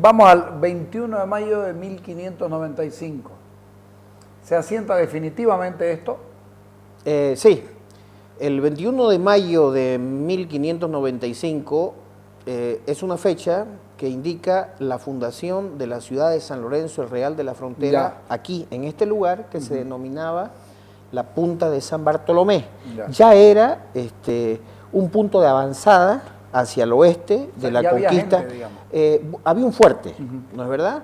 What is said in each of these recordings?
vamos al 21 de mayo de 1595. ¿Se asienta definitivamente esto? Sí, el 21 de mayo de 1595 es una fecha que indica la fundación de la ciudad de San Lorenzo el Real de la Frontera, aquí, en este lugar que se denominaba la Punta de San Bartolomé. Ya era un punto de avanzada hacia el oeste de la conquista. Había gente, había un fuerte, ¿no es verdad?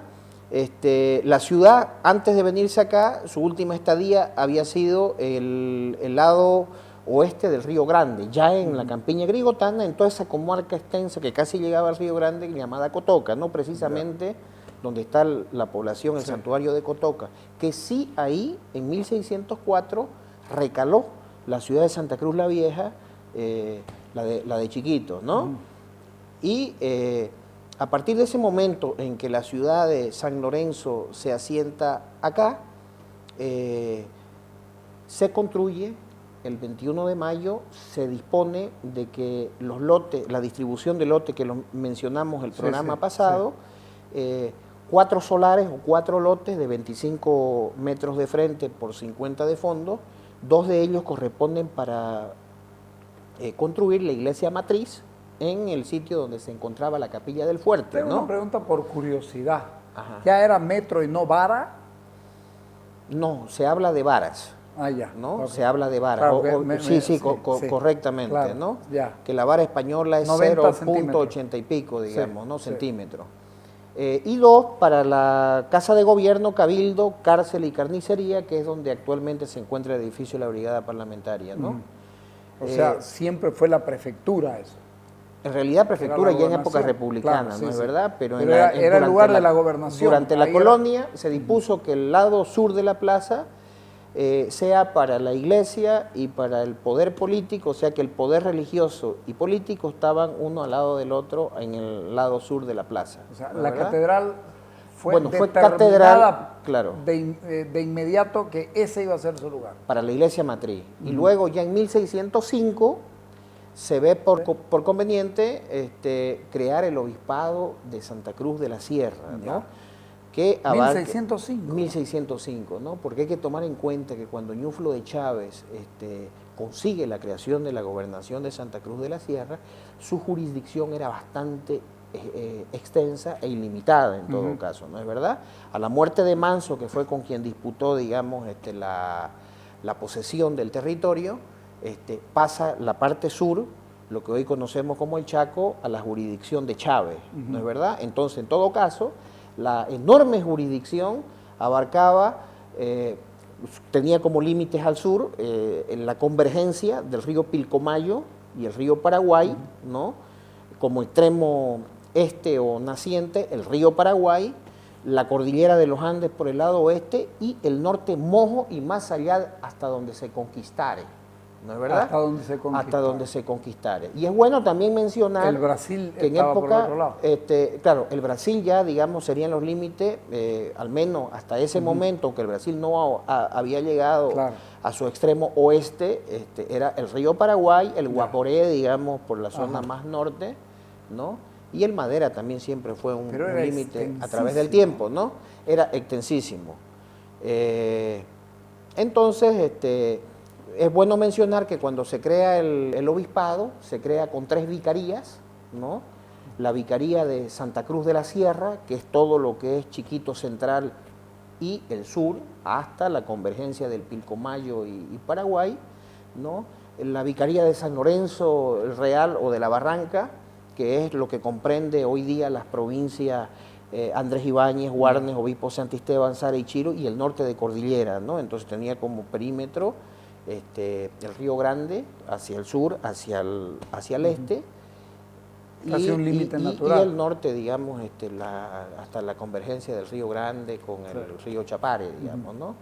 La ciudad, antes de venirse acá, su última estadía había sido el lado oeste del Río Grande, ya en la campiña grigotana, en toda esa comarca extensa que casi llegaba al Río Grande, llamada Cotoca, ¿no? Precisamente donde está la población, el santuario de Cotoca, que sí ahí, en 1604, recaló la ciudad de Santa Cruz la Vieja, la de Chiquitos, ¿no? Y a partir de ese momento en que la ciudad de San Lorenzo se asienta acá, se construye el 21 de mayo, se dispone de que los lotes, la distribución de lotes que lo mencionamos el programa pasado, 4 solares o 4 lotes de 25 metros de frente por 50 de fondo, 2 de ellos corresponden para construir la iglesia matriz en el sitio donde se encontraba la capilla del fuerte. Tengo ¿no? una pregunta por curiosidad. Ajá. ¿Ya era metro y no vara? No, se habla de varas. Ah, ya. ¿No? Okay. Se habla de vara. Claro, sí, correctamente, claro, ¿no? Ya. Que la vara española es 0.80 y pico, digamos, ¿no? Centímetros. Y 2, para la Casa de Gobierno, Cabildo, Cárcel y Carnicería, que es donde actualmente se encuentra el edificio de la Brigada Parlamentaria, ¿no? O sea, siempre fue la prefectura eso. En realidad, prefectura ya en época republicana, claro, ¿no es verdad? Pero era el lugar de la gobernación. Durante la colonia se dispuso que el lado sur de la plaza sea para la iglesia y para el poder político, o sea que el poder religioso y político estaban uno al lado del otro en el lado sur de la plaza. O sea, ¿no la verdad? catedral fue catedral, claro, de inmediato que ese iba a ser su lugar. Para la iglesia matriz. Y luego ya en 1605 se ve por conveniente crear el obispado de Santa Cruz de la Sierra, ¿no? Que 1605. 1605, ¿no? Porque hay que tomar en cuenta que cuando Ñuflo de Chávez consigue la creación de la gobernación de Santa Cruz de la Sierra, su jurisdicción era bastante extensa e ilimitada en todo caso, ¿no es verdad? A la muerte de Manso, que fue con quien disputó, digamos, la posesión del territorio, pasa la parte sur, lo que hoy conocemos como el Chaco, a la jurisdicción de Chávez, ¿no es verdad? Entonces, en todo caso, la enorme jurisdicción abarcaba, tenía como límites al sur en la convergencia del río Pilcomayo y el río Paraguay, ¿no? Como extremo este o naciente, el río Paraguay, la cordillera de los Andes por el lado oeste y el norte Mojo y más allá hasta donde se conquistare. ¿No es verdad? Hasta donde se conquistare. Hasta donde se conquistare. Y es bueno también mencionar el Brasil que en estaba época, por el otro lado. Claro, el Brasil ya, digamos, serían los límites, al menos hasta ese momento, que el Brasil no había llegado a su extremo oeste, era el río Paraguay, el Guaporé, digamos, por la zona más norte, ¿no? Y el Madera también siempre fue un límite a través del tiempo, ¿no? Era extensísimo. Entonces, es bueno mencionar que cuando se crea el obispado, se crea con 3 vicarías, ¿no? La vicaría de Santa Cruz de la Sierra, que es todo lo que es Chiquito Central y el sur, hasta la convergencia del Pilcomayo y Paraguay, ¿no? La vicaría de San Lorenzo el Real o de la Barranca, que es lo que comprende hoy día las provincias Andrés Ibáñez, Guarnes, Obispo Santisteban, Sara y Chiro, y el norte de Cordillera, ¿no? Entonces tenía como perímetro el Río Grande hacia el sur, hacia el este, Hacia un límite natural. Y el norte, digamos, hasta la convergencia del Río Grande con el río Chapare, digamos, ¿no?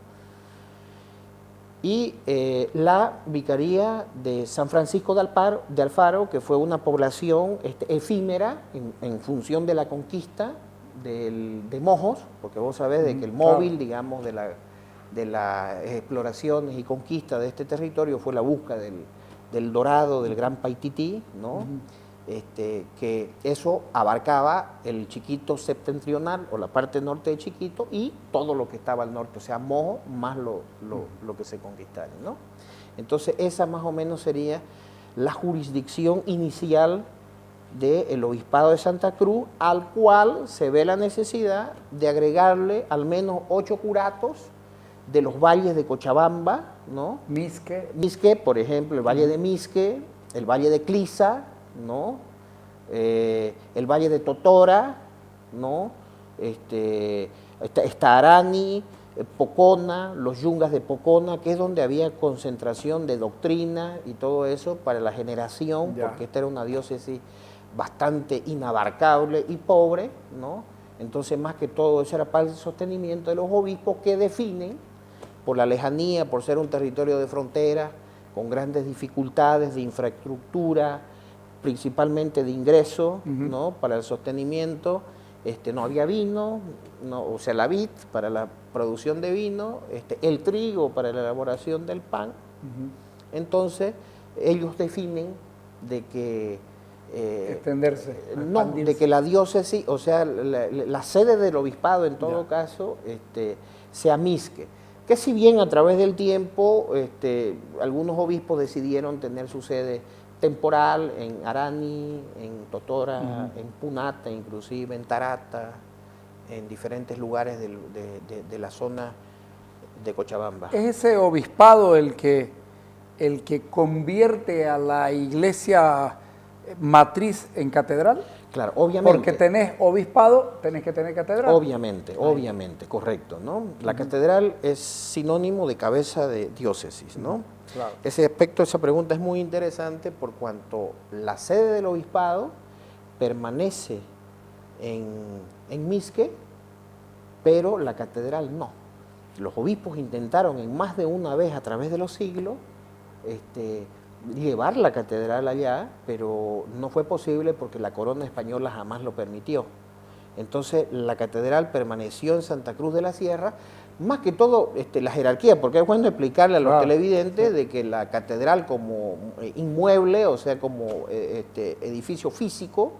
Y la vicaría de San Francisco de Alfaro, que fue una población efímera en función de la conquista de Mojos, porque vos sabés de que el móvil, digamos, de las exploraciones y conquista de este territorio fue la búsqueda del dorado, del gran Paitití, ¿no? que eso abarcaba el Chiquito septentrional o la parte norte de Chiquito y todo lo que estaba al norte, o sea, Mojo más lo que se conquistara, ¿no? Entonces esa más o menos sería la jurisdicción inicial del Obispado de Santa Cruz, al cual se ve la necesidad de agregarle al menos 8 curatos de los valles de Cochabamba, ¿no? Misque, por ejemplo, el Valle de Misque, el Valle de Clisa, ¿no? El Valle de Totora, ¿no? Está Arani, Pocona, los yungas de Pocona, que es donde había concentración de doctrina y todo eso para la generación, porque esta era una diócesis bastante inabarcable y pobre, ¿no? Entonces, más que todo, eso era para el sostenimiento de los obispos que definen, por la lejanía, por ser un territorio de frontera, con grandes dificultades de infraestructura, principalmente de ingreso, ¿no? Para el sostenimiento, no había vino, no, o sea, la vid para la producción de vino, el trigo para la elaboración del pan. Entonces, ellos definen de que extenderse. No, de que la diócesis, o sea, la sede del obispado en todo caso, sea Misque. Que si bien a través del tiempo algunos obispos decidieron tener su sede temporal en Arani, en Totora, en Punata, inclusive en Tarata, en diferentes lugares de la zona de Cochabamba. ¿Es ese obispado el que convierte a la iglesia matriz en catedral? Claro, obviamente. Porque tenés obispado, tenés que tener catedral. Obviamente, correcto, ¿no? La catedral es sinónimo de cabeza de diócesis, ¿no? Claro. Ese aspecto, esa pregunta es muy interesante por cuanto la sede del obispado permanece en Misque, pero la catedral no. Los obispos intentaron en más de una vez a través de los siglos llevar la catedral allá, pero no fue posible porque la corona española jamás lo permitió. Entonces la catedral permaneció en Santa Cruz de la Sierra, más que todo la jerarquía, porque es bueno explicarle a los televidentes de que la catedral como inmueble, o sea, como edificio físico,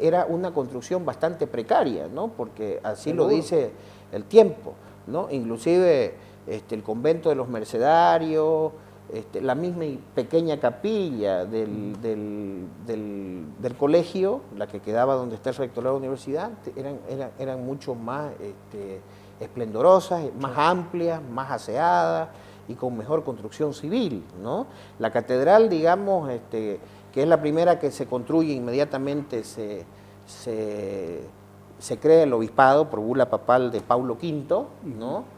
era una construcción bastante precaria, ¿no? Porque así lo dice el tiempo, ¿no? Inclusive el convento de los mercedarios, la misma pequeña capilla del colegio, la que quedaba donde está el rectorado de la universidad, eran mucho más esplendorosas, más amplias, más aseadas y con mejor construcción civil, ¿no? La catedral, digamos, que es la primera que se construye inmediatamente, se crea el obispado por bula papal de Paulo V, ¿no?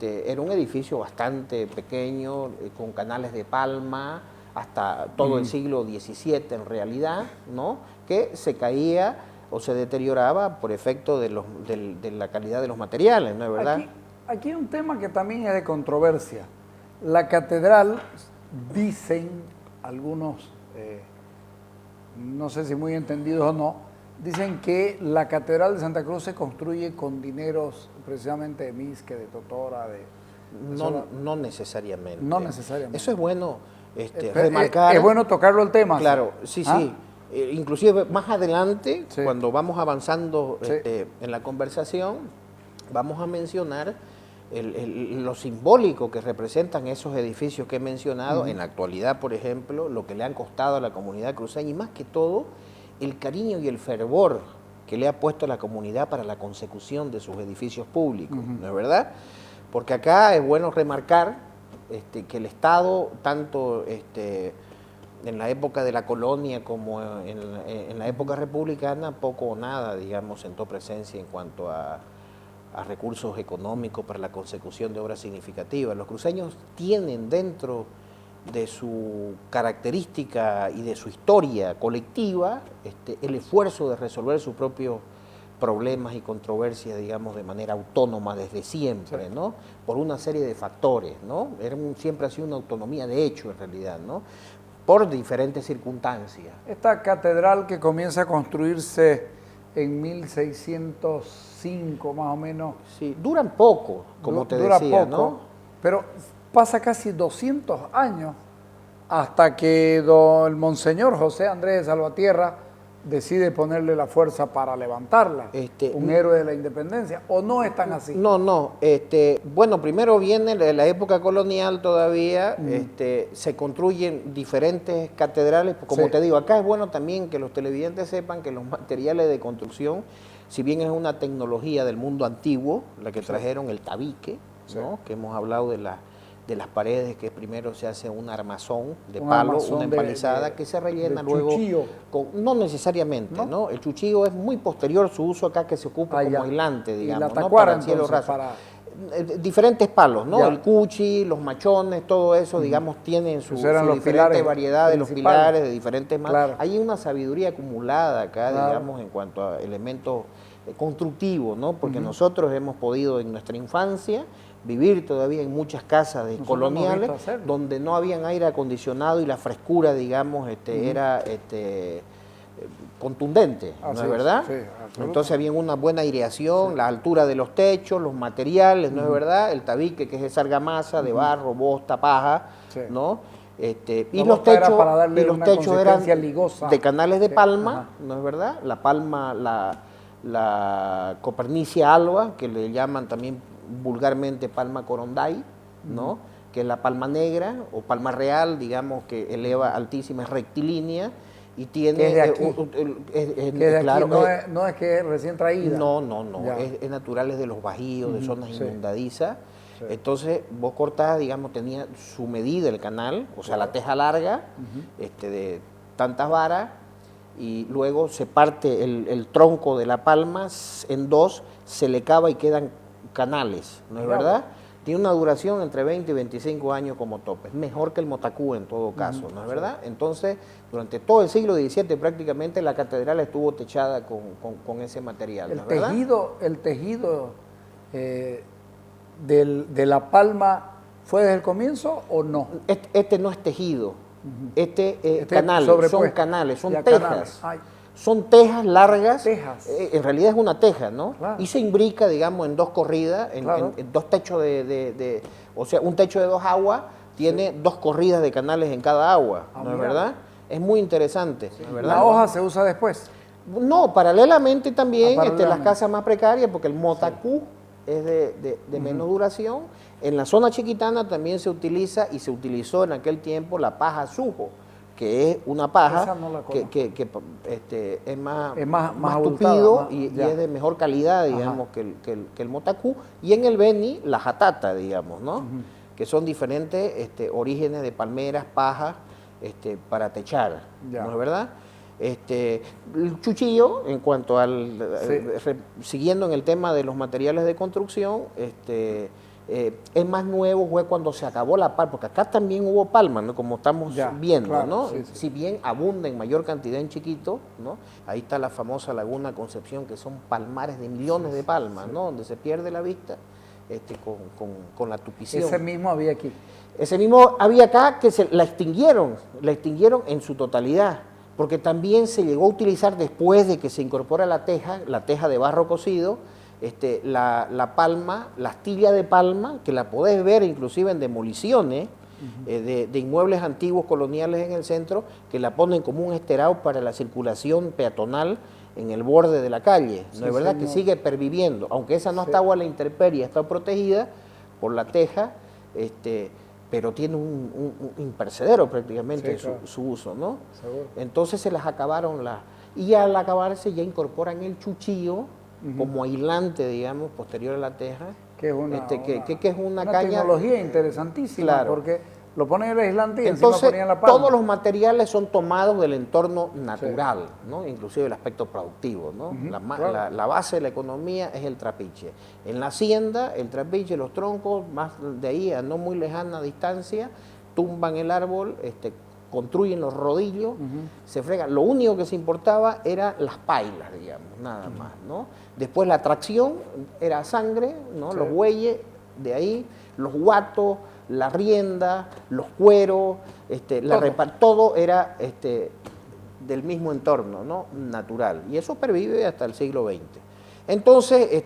Era un edificio bastante pequeño, con canales de palma, hasta todo el siglo XVII en realidad, ¿no? Que se caía o se deterioraba por efecto de la calidad de los materiales, ¿no es verdad? Aquí hay un tema que también es de controversia. La catedral, dicen algunos, no sé si muy entendidos o no, dicen que la catedral de Santa Cruz se construye con dineros precisamente de Misque, de Totora, no necesariamente. No necesariamente. Eso es bueno remarcar. Es bueno tocarlo el tema. Claro, sí. Inclusive más adelante, cuando vamos avanzando en la conversación, vamos a mencionar lo simbólico que representan esos edificios que he mencionado en la actualidad, por ejemplo, lo que le han costado a la comunidad cruceña y más que todo, el cariño y el fervor que le ha puesto a la comunidad para la consecución de sus edificios públicos, ¿no es verdad? Porque acá es bueno remarcar que el Estado, tanto en la época de la colonia como en la época republicana, poco o nada, digamos, sentó presencia en cuanto a recursos económicos para la consecución de obras significativas. Los cruceños tienen dentro de su característica y de su historia colectiva el esfuerzo de resolver sus propios problemas y controversias, digamos, de manera autónoma desde siempre, ¿no? Por una serie de factores, ¿no? Siempre ha sido una autonomía de hecho, en realidad, ¿no? Por diferentes circunstancias. Esta catedral que comienza a construirse en 1605, más o menos. Sí, duran poco, como te decía, poco, ¿no? Pero pasa casi 200 años hasta que el monseñor José Andrés de Salvatierra decide ponerle la fuerza para levantarla, un héroe de la independencia, ¿o no es tan así? No, bueno, primero viene la época colonial todavía, se construyen diferentes catedrales, como te digo, acá es bueno también que los televidentes sepan que los materiales de construcción, si bien es una tecnología del mundo antiguo, la que trajeron el tabique, ¿no? Que hemos hablado de las paredes, que primero se hace un armazón de palo, una empalizada que se rellena luego con, no necesariamente, ¿no? El chuchillo es muy posterior su uso acá, que se ocupa como aislante, digamos, ¿y la tacuara, para el cielo entonces, raso? Diferentes palos, ¿no? Ya. El cuchi, los machones, todo eso, digamos, tienen su diferente variedad de los pilares, de diferentes claro. Hay una sabiduría acumulada acá, digamos, en cuanto a elementos constructivos, ¿no? Porque nosotros hemos podido en nuestra infancia vivir todavía en muchas casas coloniales donde no habían aire acondicionado y la frescura, digamos, era contundente, ¿no es verdad? Sí, entonces había una buena aireación, la altura de los techos, los materiales, ¿no es verdad? El tabique, que es esa argamasa de barro, bosta, paja, ¿no? Y los techos eran ligosa, de canales de palma, ¿no es verdad? La palma, la Copernicia alba, que le llaman también vulgarmente palma coronday, ¿no? Que es la palma negra o palma real, digamos, que eleva altísima, es rectilínea y tiene... ¿Es de aquí? Claro, no es que es recién traída. No, es natural, es de los bajíos, de zonas inundadizas. Sí. Entonces vos cortás, digamos, tenía su medida el canal, o sea, la teja larga, de tantas varas, y luego se parte el tronco de la palma en dos, se le cava y quedan canales, ¿no es verdad? Tiene una duración entre 20 y 25 años como tope. Es mejor que el motacú en todo caso, ¿no es verdad? Entonces, durante todo el siglo XVII prácticamente la catedral estuvo techada con ese material, ¿no es verdad? El tejido de la palma fue desde el comienzo o no? Este no es tejido, canales, son canales, son tejas. Son tejas largas, en realidad es una teja, ¿no? Claro. Y se imbrica, digamos, en dos corridas, en dos techos o sea, un techo de 2 aguas tiene 2 corridas de canales en cada agua, ¿no es verdad? Es muy interesante, ¿no es verdad? ¿La hoja se usa después? No, paralelamente también, las casas más precarias, porque el motacú es de menos duración. En la zona chiquitana también se utiliza, y se utilizó en aquel tiempo, la paja sujo, que es una paja que es más tupido y es de mejor calidad, digamos, que el motacú. Y en el beni, la jatata, digamos, ¿no? Que son diferentes orígenes de palmeras, paja, para techar, ¿no es verdad? El chuchillo, en cuanto al... siguiendo en el tema de los materiales de construcción, es más nuevo, fue cuando se acabó la palma, porque acá también hubo palma, ¿no? Como estamos viendo, claro, ¿no? Si bien abunda en mayor cantidad en Chiquito, ¿no? Ahí está la famosa Laguna Concepción, que son palmares de millones de palmas, ¿no? Donde se pierde la vista con la tupición. Ese mismo había aquí. Ese mismo había acá, que la extinguieron en su totalidad, porque también se llegó a utilizar, después de que se incorpora la teja de barro cocido, la palma, la astilla de palma, que la podés ver inclusive en demoliciones de inmuebles antiguos coloniales en el centro, que la ponen como un esterado para la circulación peatonal en el borde de la calle, ¿no es verdad? Que sigue perviviendo, aunque esa no está a la intemperie, está protegida por la teja, pero tiene un impercedero prácticamente su uso, ¿no? Seguro. Entonces se las acabaron y al acabarse ya incorporan el chuchillo como aislante, digamos, posterior a la teja, que es una caña, tecnología interesantísima, claro, porque lo ponen en el aislante y entonces, encima ponían la palma. Todos los materiales son tomados del entorno natural, ¿no? Inclusive el aspecto productivo, ¿no? La base de la economía es el trapiche. En la hacienda, el trapiche, los troncos, más de ahí a no muy lejana distancia, tumban el árbol, construyen los rodillos, se fregan. Lo único que se importaba era las pailas, digamos, nada más, ¿no? Después la tracción era sangre, ¿no? Los bueyes, de ahí, los guatos, la rienda, los cueros, todo era del mismo entorno, ¿no? Natural. Y eso pervive hasta el siglo XX. Entonces,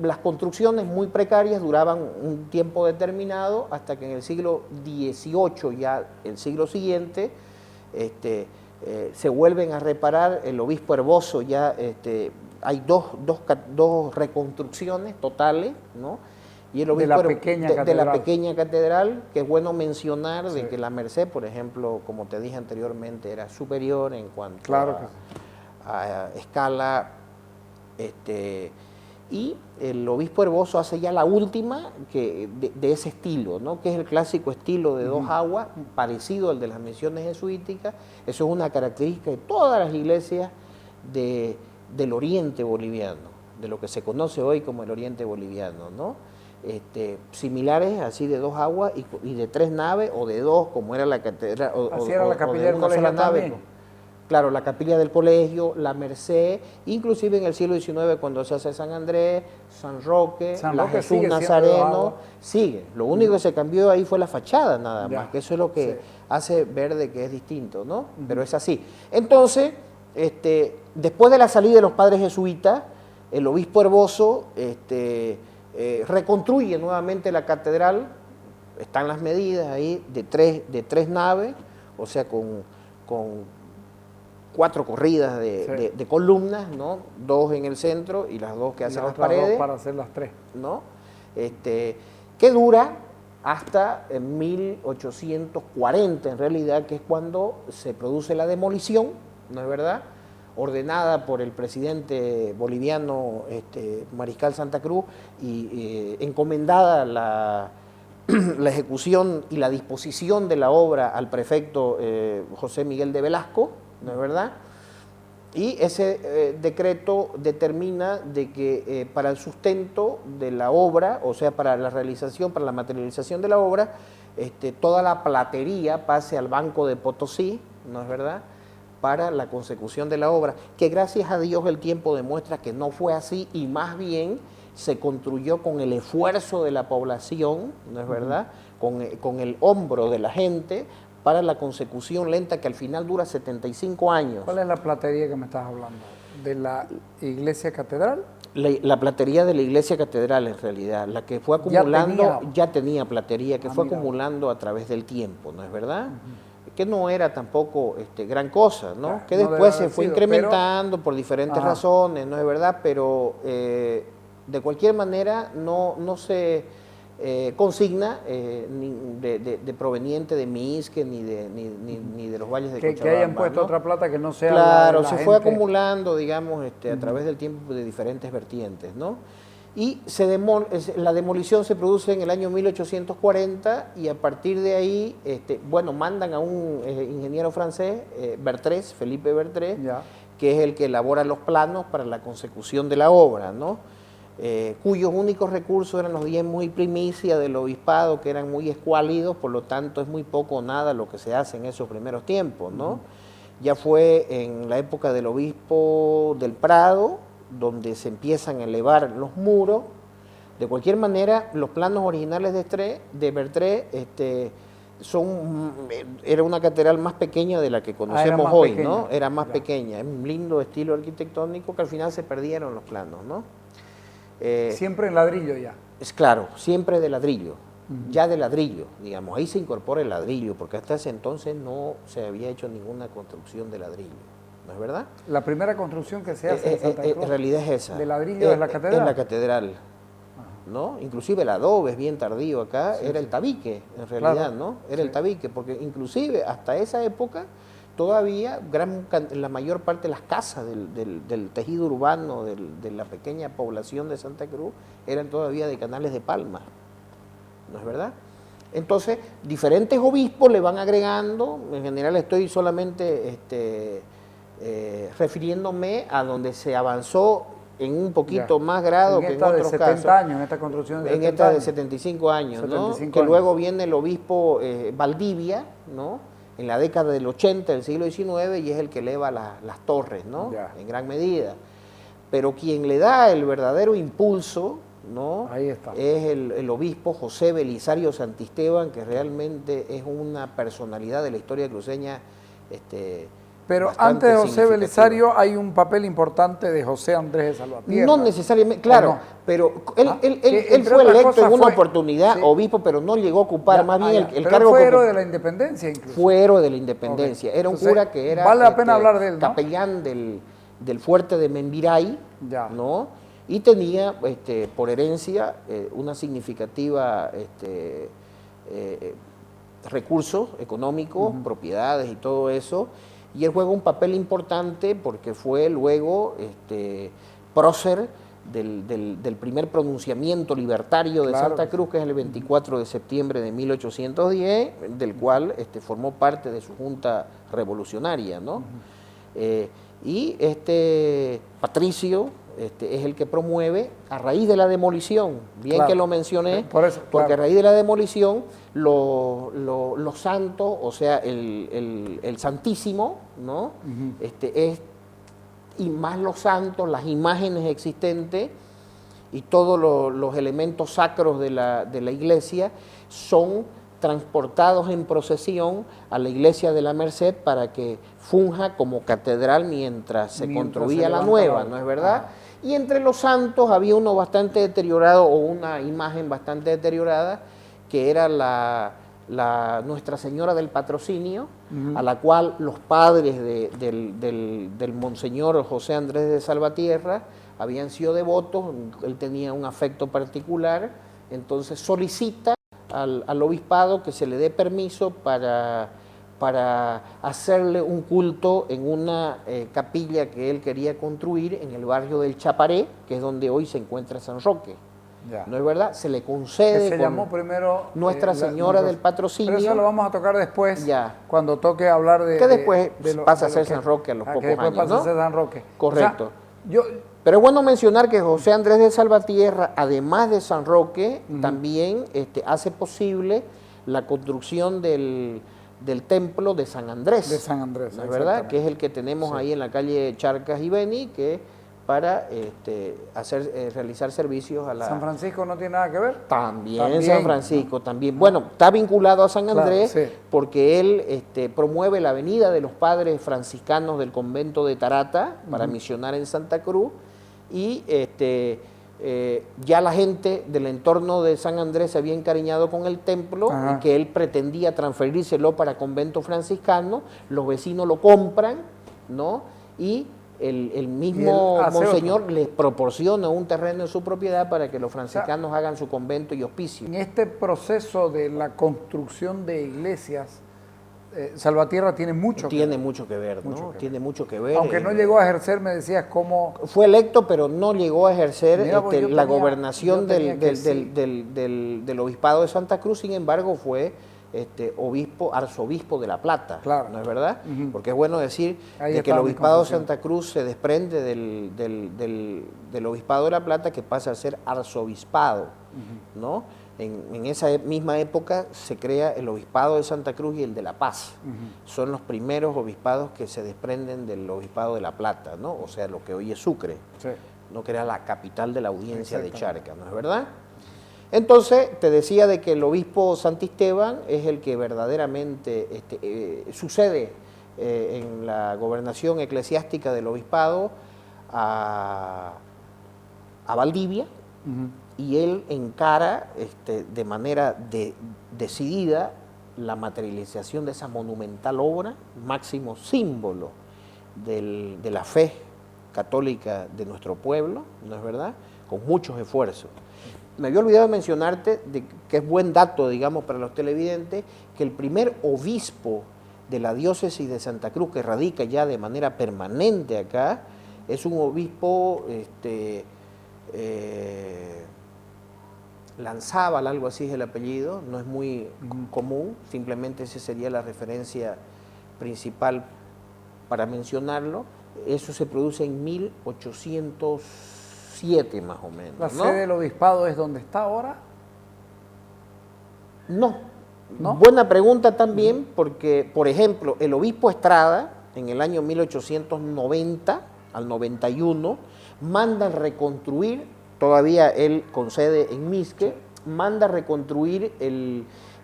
las construcciones muy precarias duraban un tiempo determinado hasta que en el siglo XVIII, ya el siglo siguiente, se vuelven a reparar. El obispo Herboso ya, hay dos reconstrucciones totales, ¿no? Y el obispo de la pequeña catedral, que es bueno mencionar sí, de que la Merced, por ejemplo, como te dije anteriormente, era superior en cuanto claro a escala. Y el obispo Herboso hace ya la última de ese estilo, ¿no? Que es el clásico estilo de dos aguas, parecido al de las misiones jesuíticas. Eso es una característica de todas las iglesias del oriente boliviano, de lo que se conoce hoy como el oriente boliviano, ¿no? Similares, así de dos aguas y de tres naves, o de dos, como era la catedral, así era la capilla del colegio también. Claro, la capilla del colegio, la Merced, inclusive en el siglo XIX cuando se hace San Andrés, San Roque, la Jesús Nazareno, sigue. Lo único que se cambió ahí fue la fachada nada más, que eso es lo que hace ver de que es distinto, ¿no? Pero es así. Entonces, después de la salida de los padres jesuitas, el obispo Herboso reconstruye nuevamente la catedral. Están las medidas ahí de tres naves, o sea, con 4 corridas de columnas, ¿no? 2 en el centro y las 2 que hacen las paredes. 2 para hacer las 3. ¿No? Que dura hasta 1840, en realidad, que es cuando se produce la demolición, ¿no es verdad?, ordenada por el presidente boliviano Mariscal Santa Cruz y encomendada la ejecución y la disposición de la obra al prefecto José Miguel de Velasco, ¿no es verdad? Y ese decreto determina de que para el sustento de la obra, o sea, para la realización, para la materialización de la obra, toda la platería pase al Banco de Potosí, ¿no es verdad?, para la consecución de la obra, que gracias a Dios el tiempo demuestra que no fue así y más bien se construyó con el esfuerzo de la población, ¿no es verdad?, con el hombro de la gente, para la consecución lenta que al final dura 75 años. ¿Cuál es la platería que me estás hablando? ¿De la iglesia catedral? La platería de la iglesia catedral, en realidad, la que fue acumulando, ya tenía platería, que fue acumulando a través del tiempo, ¿no es verdad? Que no era tampoco gran cosa, ¿no? Claro, que después se fue incrementando por diferentes razones, ¿no es verdad? Pero de cualquier manera no se consigna de proveniente de Misque ni de los valles de Cochabamba. Que hayan puesto, ¿no?, otra plata que no sea claro, la fue acumulando, digamos, a través del tiempo de diferentes vertientes, ¿no? Y la demolición se produce en el año 1840 y a partir de ahí, mandan a un ingeniero francés, Bertrés, Felipe Bertrés, que es el que elabora los planos para la consecución de la obra, ¿no? Cuyos únicos recursos eran los diezmos y primicia del obispado, que eran muy escuálidos, por lo tanto es muy poco o nada lo que se hace en esos primeros tiempos, ¿no? Ya fue en la época del obispo del Prado, donde se empiezan a elevar los muros. De cualquier manera, los planos originales de Bertrés era una catedral más pequeña de la que conocemos hoy, pequeña, ¿no? Era más pequeña, es un lindo estilo arquitectónico que al final se perdieron los planos, ¿no? Siempre en ladrillo ya. Es claro, siempre de ladrillo, ya de ladrillo, digamos, ahí se incorpora el ladrillo, porque hasta ese entonces no se había hecho ninguna construcción de ladrillo, ¿no es verdad? La primera construcción que se hace en Santa Cruz, en realidad es esa. ¿De ladrillo de la catedral? En la catedral, ¿no? Inclusive el adobe es bien tardío acá, era el tabique, en realidad, ¿no? Era el tabique, porque inclusive hasta esa época todavía la mayor parte de las casas del tejido urbano de la pequeña población de Santa Cruz eran todavía de canales de palma, ¿no es verdad? Entonces, diferentes obispos le van agregando, en general estoy solamente refiriéndome a donde se avanzó en un poquito más grado que en otros casos. En esta de 70 años, en esta construcción de 70 años. En esta de 75 años, 75 ¿no? Que luego viene el obispo Valdivia, ¿no?, en la década del 80 del siglo XIX, y es el que eleva las torres, ¿no?, en gran medida. Pero quien le da el verdadero impulso, ¿no?, ahí está, es el obispo José Belisario Santisteban, que realmente es una personalidad de la historia cruceña Pero bastante antes de José significativa. Belisario hay un papel importante de José Andrés de Salvatierra. No necesariamente, claro, no? pero él, Ah, él- que él- él entre fue otras electo cosas en una fue- oportunidad sí. obispo, pero no llegó a ocupar, Ya, más bien ya. el Pero cargo fue que héroe de la independencia incluso. fue héroe de la independencia. Ok. Era un Entonces, cura que era vale la pena hablar de él, ¿no? capellán del fuerte de Membiray, Ya. ¿no? Y tenía por herencia una significativa recursos económicos, propiedades y todo eso. Y él juega un papel importante porque fue luego prócer del primer pronunciamiento libertario de Claro. Santa Cruz, que es el 24 de septiembre de 1810, del cual formó parte de su junta revolucionaria, ¿no? Y Patricio es el que promueve, a raíz de la demolición, bien Claro. que lo mencioné, Por eso, porque claro. a raíz de la demolición, los santos, o sea, el Santísimo, ¿no? Y más los santos, las imágenes existentes y todos los elementos sacros de la iglesia son transportados en procesión a la iglesia de la Merced para que funja como catedral mientras se construía la levanta nueva, la- ¿no es verdad? Ajá. Y entre los santos había uno bastante deteriorado, o una imagen bastante deteriorada, que era Nuestra Señora del Patrocinio, a la cual los padres del Monseñor José Andrés de Salvatierra habían sido devotos. Él tenía un afecto particular, entonces solicita al obispado que se le dé permiso para hacerle un culto en una capilla que él quería construir en el barrio del Chaparé, que es donde hoy se encuentra San Roque. Ya. ¿No es verdad? Se le Que concede se con llamó primero Nuestra Señora del Patrocinio. Pero eso lo vamos a tocar después, Ya. cuando toque hablar de... Que después pasa a de ser lo que- San Roque a los que pocos después años, pasa ¿no? a ser San Roque. Correcto. O sea, yo, Pero es bueno mencionar que José Andrés de Salvatierra, además de San Roque, también hace posible la construcción del templo de San Andrés. De San Andrés, ¿no es verdad? exactamente. Que es el que tenemos ahí en la calle Charcas y Beni, que para realizar servicios a la... San Francisco no tiene nada que ver. También San Francisco, también. Bueno, está vinculado a San Claro, Andrés sí. porque él promueve la venida de los padres franciscanos del convento de Tarata para misionar en Santa Cruz y ya la gente del entorno de San Andrés se había encariñado con el templo Ajá. y que él pretendía transferírselo para convento franciscano, los vecinos lo compran, ¿no? Y el mismo Y él hace monseñor les proporciona un terreno en su propiedad para que los franciscanos hagan su convento y hospicio. En este proceso de la construcción de iglesias, Salvatierra tiene mucho que Tiene ver. mucho que ver, ¿no? Mucho que Tiene mucho que ver. Aunque no llegó a ejercer, me decías cómo... Fue electo, pero no llegó a ejercer Mira, pues, yo la tenía- gobernación yo tenía que sí. del obispado de Santa Cruz. Sin embargo, fue arzobispo de La Plata, Claro. ¿no es verdad? Ujú. Porque es bueno decir Ahí de que el estaba mi obispado de confusión. Santa Cruz se desprende del obispado de La Plata, que pasa a ser arzobispado, ¿no? En esa misma época se crea el obispado de Santa Cruz y el de La Paz. Son los primeros obispados que se desprenden del obispado de La Plata, ¿no? O sea, lo que hoy es Sucre, Sí. ¿no? Que era la capital de la audiencia de Exactamente. Charcas, ¿no es verdad? Entonces, te decía de que el obispo Santisteban es el que verdaderamente sucede en la gobernación eclesiástica del obispado a Valdivia, Ujú. y él encara de manera decidida la materialización de esa monumental obra, máximo símbolo de la fe católica de nuestro pueblo, ¿no es verdad? Con muchos esfuerzos. Me había olvidado mencionarte, que es buen dato, digamos, para los televidentes, que el primer obispo de la diócesis de Santa Cruz, que radica ya de manera permanente acá, es un obispo Lanzábal, algo así es el apellido, no es muy común, simplemente esa sería la referencia principal para mencionarlo. Eso se produce en 1807 más o menos. ¿La ¿no? sede del obispado es donde está ahora? No. ¿No? Buena pregunta también, porque, por ejemplo, el obispo Estrada, en el año 1890 al 91, manda reconstruir, todavía él con sede en Misque, manda reconstruir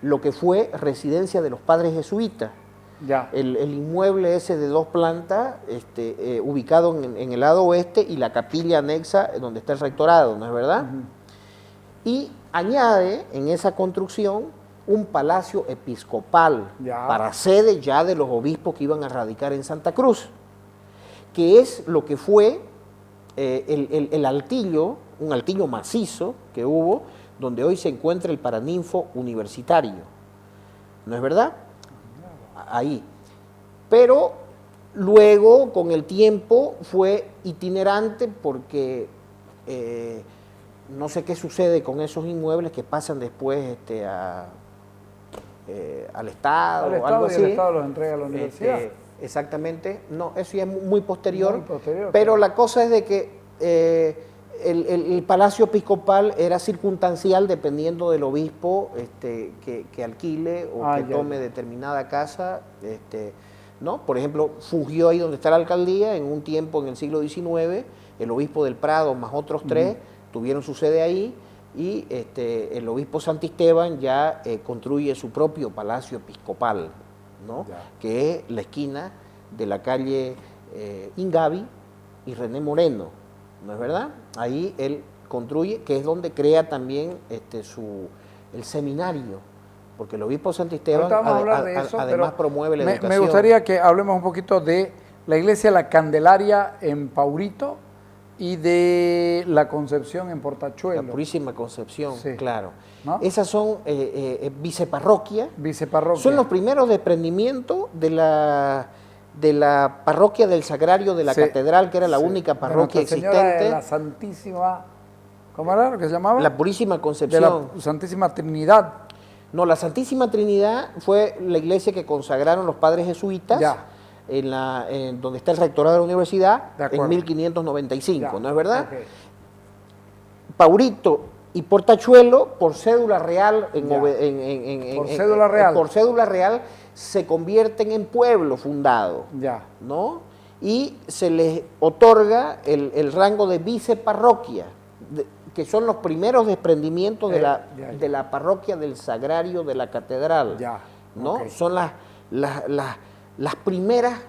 lo que fue residencia de los padres jesuitas. Ya. El inmueble ese de 2 plantas, ubicado en el lado oeste, y la capilla anexa donde está el rectorado, ¿no es verdad? Y añade en esa construcción un palacio episcopal Ya. para sede ya de los obispos que iban a radicar en Santa Cruz, que es lo que fue el altillo, un altillo macizo que hubo, donde hoy se encuentra el Paraninfo Universitario. ¿No es verdad? Ahí. Pero luego, con el tiempo, fue itinerante porque no sé qué sucede con esos inmuebles que pasan después al Estado Al o Estado, algo y así. el Estado los entrega a la universidad. Exactamente. No, eso ya es muy posterior. Muy posterior, pero la cosa es de que el palacio episcopal era circunstancial dependiendo del obispo que alquile o que tome determinada casa. ¿No? Por ejemplo, Fugió, ahí donde está la alcaldía, en un tiempo en el siglo XIX, el obispo del Prado más otros 3 tuvieron su sede ahí, y el obispo Santisteban ya construye su propio palacio episcopal, ¿no? Que es la esquina de la calle Ingavi y René Moreno, ¿no es verdad? Ahí él construye, que es donde crea también el seminario, porque el obispo Santisteban además promueve la educación. Me gustaría que hablemos un poquito de la iglesia La Candelaria en Paurito y de la Concepción en Portachuelo. La Purísima Concepción, sí. Claro. ¿No? Esas son viceparroquias. Viceparroquia. Son los primeros desprendimientos de la parroquia del Sagrario de la Catedral, que era la única parroquia existente. De la Santísima, ¿cómo era lo que se llamaba? La Purísima Concepción. De la Santísima Trinidad. No, la Santísima Trinidad fue la iglesia que consagraron los padres jesuitas. Ya. En donde está el rectorado de la universidad, en 1595, ¿no es verdad? Okay. Paurito y Portachuelo, por cédula real, por cédula real, se convierten en pueblo fundado, ¿no? Y se les otorga el rango de viceparroquia, que son los primeros desprendimientos de la parroquia del Sagrario de la Catedral, ¿no? Okay. Son las primeras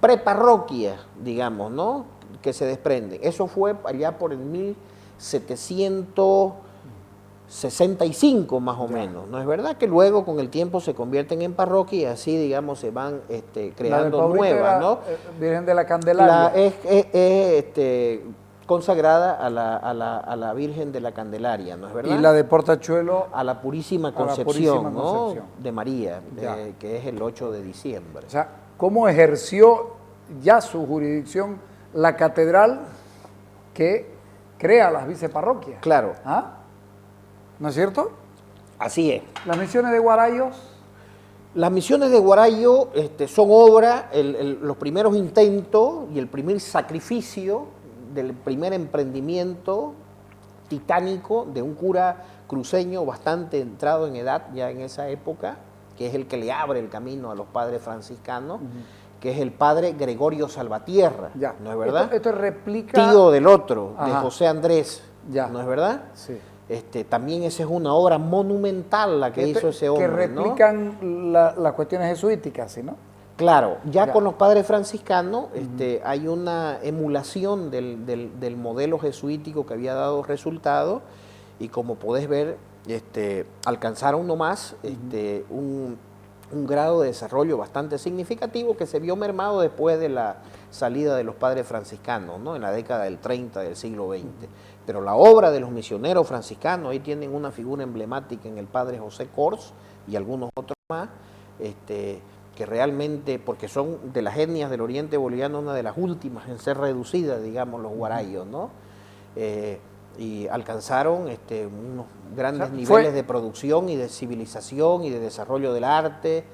preparroquias, digamos, ¿no? Que se desprenden. Eso fue allá por el 1765 más o menos, ¿no es verdad? Que luego con el tiempo se convierten en parroquias y así, digamos, se van creando nuevas, ¿no? Virgen de la Candelaria. Consagrada a la Virgen de la Candelaria, ¿no es verdad? Y la de Portachuelo a la Purísima Concepción, ¿no? De María, que es el 8 de diciembre. O sea, ¿cómo ejerció ya su jurisdicción la catedral que crea las viceparroquias? Claro. ¿Ah? ¿No es cierto? Así es. ¿Las misiones de Guarayos? Las misiones de Guarayo son obra, los primeros intentos y el primer sacrificio del primer emprendimiento titánico de un cura cruceño bastante entrado en edad ya en esa época, que es el que le abre el camino a los padres franciscanos, que es el padre Gregorio Salvatierra, ¿no es verdad? Esto replica... Tío del otro, de José Andrés, ¿no es verdad? Sí. También esa es una obra monumental la que hizo ese hombre, que replican, ¿no? Las cuestiones jesuíticas, ¿sí, no? Claro, ya con los padres franciscanos hay una emulación del modelo jesuítico que había dado resultado, y como podés ver, alcanzaron nomás un grado de desarrollo bastante significativo que se vio mermado después de la salida de los padres franciscanos, ¿no? En la década del 30 del siglo XX. Pero la obra de los misioneros franciscanos, ahí tienen una figura emblemática en el padre José Cors y algunos otros más, que realmente, porque son de las etnias del oriente boliviano, una de las últimas en ser reducidas, digamos, los guarayos, ¿no? Y alcanzaron unos grandes niveles de producción y de civilización y de desarrollo del arte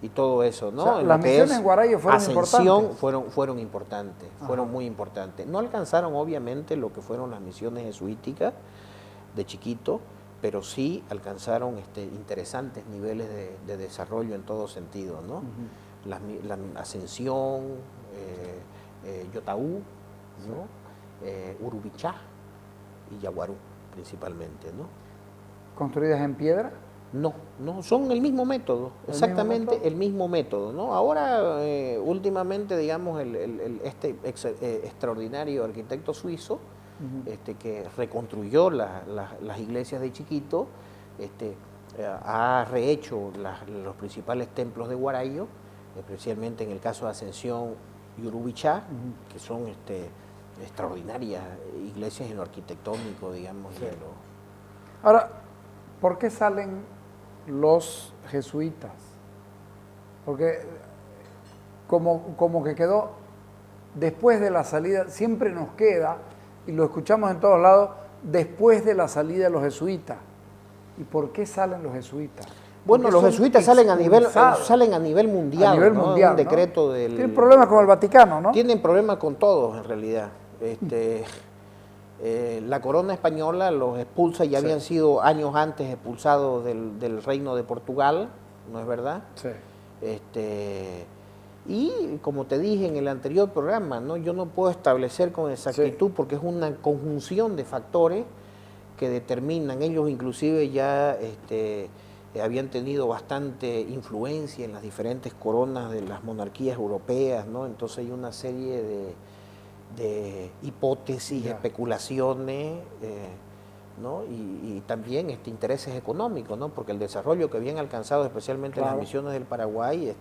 y todo eso, ¿no? O sea, las misiones en Guarayo fueron importantes. Fueron importantes, fueron muy importantes. No alcanzaron, obviamente, lo que fueron las misiones jesuíticas de chiquito, pero sí alcanzaron interesantes niveles de desarrollo en todo sentido, ¿no? La Ascensión, Yotaú, ¿no? Urubichá y Yaguarú, principalmente, ¿no? ¿Construidas en piedra? No, no, son el mismo método, exactamente el mismo método, ¿no? Ahora, últimamente, digamos, extraordinario arquitecto suizo, que reconstruyó las iglesias de Chiquito, ha rehecho los principales templos de Huarayo, especialmente en el caso de Ascensión y Urubichá, que son extraordinarias iglesias en lo arquitectónico, digamos. Sí. Ahora, ¿por qué salen los jesuitas? Porque como que quedó después de la salida, siempre nos queda, y lo escuchamos en todos lados, después de la salida de los jesuitas. ¿Y por qué salen los jesuitas? Bueno, los jesuitas salen a nivel mundial, a nivel ¿no? mundial, un decreto ¿no? del... Tienen problemas con el Vaticano, ¿no? Tienen problemas con todos, en realidad. La corona española los expulsa, ya habían sido años antes expulsados del reino de Portugal, ¿no es verdad? Sí. Y como te dije en el anterior programa, ¿no? Yo no puedo establecer con exactitud porque es una conjunción de factores que determinan. Ellos inclusive ya habían tenido bastante influencia en las diferentes coronas de las monarquías europeas, ¿no? Entonces hay una serie de hipótesis, especulaciones, ¿no? Y también intereses económicos, ¿no? Porque el desarrollo que habían alcanzado, especialmente las misiones del Paraguay,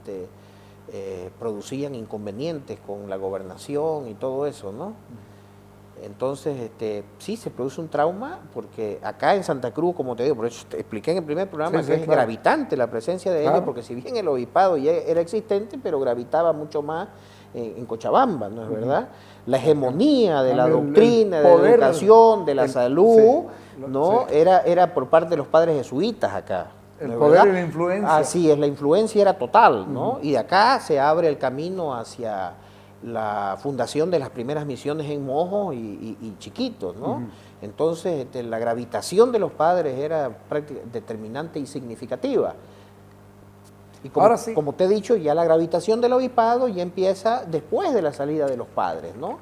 producían inconvenientes con la gobernación y todo eso, ¿no? Entonces, sí, se produce un trauma, porque acá en Santa Cruz, como te digo, por eso te expliqué en el primer programa, que es gravitante la presencia de ellos, porque si bien el obispado ya era existente, pero gravitaba mucho más en Cochabamba, ¿no es verdad? La hegemonía de la doctrina, de la educación, de la salud, ¿no? Era por parte de los padres jesuitas acá. El poder y la influencia. Así es, la influencia era total, ¿no? Y de acá se abre el camino hacia la fundación de las primeras misiones en Mojo y Chiquitos, ¿no? Entonces, la gravitación de los padres era determinante y significativa. Y como te he dicho, ya la gravitación del obispado ya empieza después de la salida de los padres, ¿no?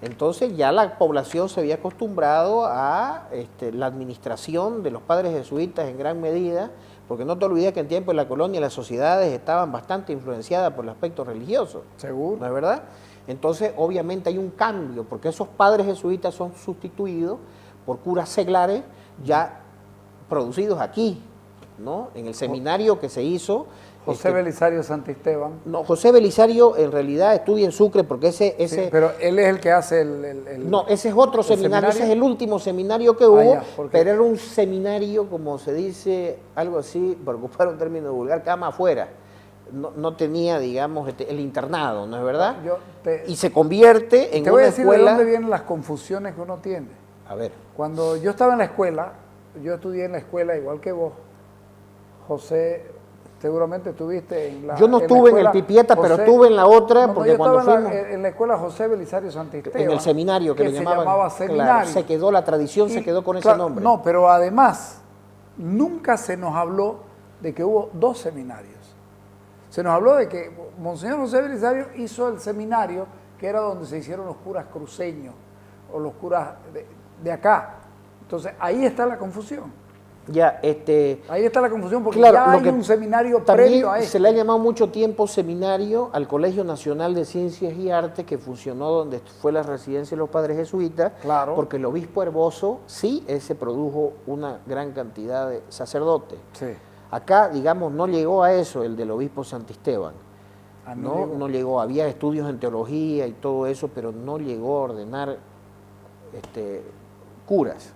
Entonces ya la población se había acostumbrado a la administración de los padres jesuitas en gran medida, porque no te olvides que en tiempo de la colonia las sociedades estaban bastante influenciadas por el aspecto religioso. Seguro. ¿No es verdad? Entonces, obviamente hay un cambio, porque esos padres jesuitas son sustituidos por curas seglares ya producidos aquí, ¿no? En el seminario que se hizo. José Belisario Santisteban. No, José Belisario en realidad estudia en Sucre porque ese sí, pero él es el que hace No, ese es otro seminario, ese es el último seminario que hubo, pero era un seminario, como se dice, algo así, por ocupar un término vulgar, cama afuera. No tenía, digamos, el internado, ¿no es verdad? Y se convierte en una escuela... Te voy a decir de dónde vienen las confusiones que uno tiene. A ver. Cuando yo estaba en la escuela, yo estudié en la escuela igual que vos, José... Seguramente estuviste en la... Yo no estuve en el Pipieta, pero estuve en la otra, porque cuando fuimos... en la escuela José Belisario Santisteban. En el seminario, que le llamaban... se llamaba seminario. Claro, se quedó, la tradición se quedó con ese nombre. No, pero además, nunca se nos habló de que hubo dos seminarios. Se nos habló de que Monseñor José Belisario hizo el seminario, que era donde se hicieron los curas cruceños, o los curas de acá. Entonces, ahí está la confusión. Ya, ahí está la confusión, porque claro, ya hay un seminario previo a esto. Se le ha llamado mucho tiempo seminario al Colegio Nacional de Ciencias y Artes, que funcionó donde fue la residencia de los padres jesuitas, porque el obispo Herboso sí, ese produjo una gran cantidad de sacerdotes. Sí. Acá, digamos, no llegó a eso el del obispo Santisteban. No llegó, había estudios en teología y todo eso, pero no llegó a ordenar curas.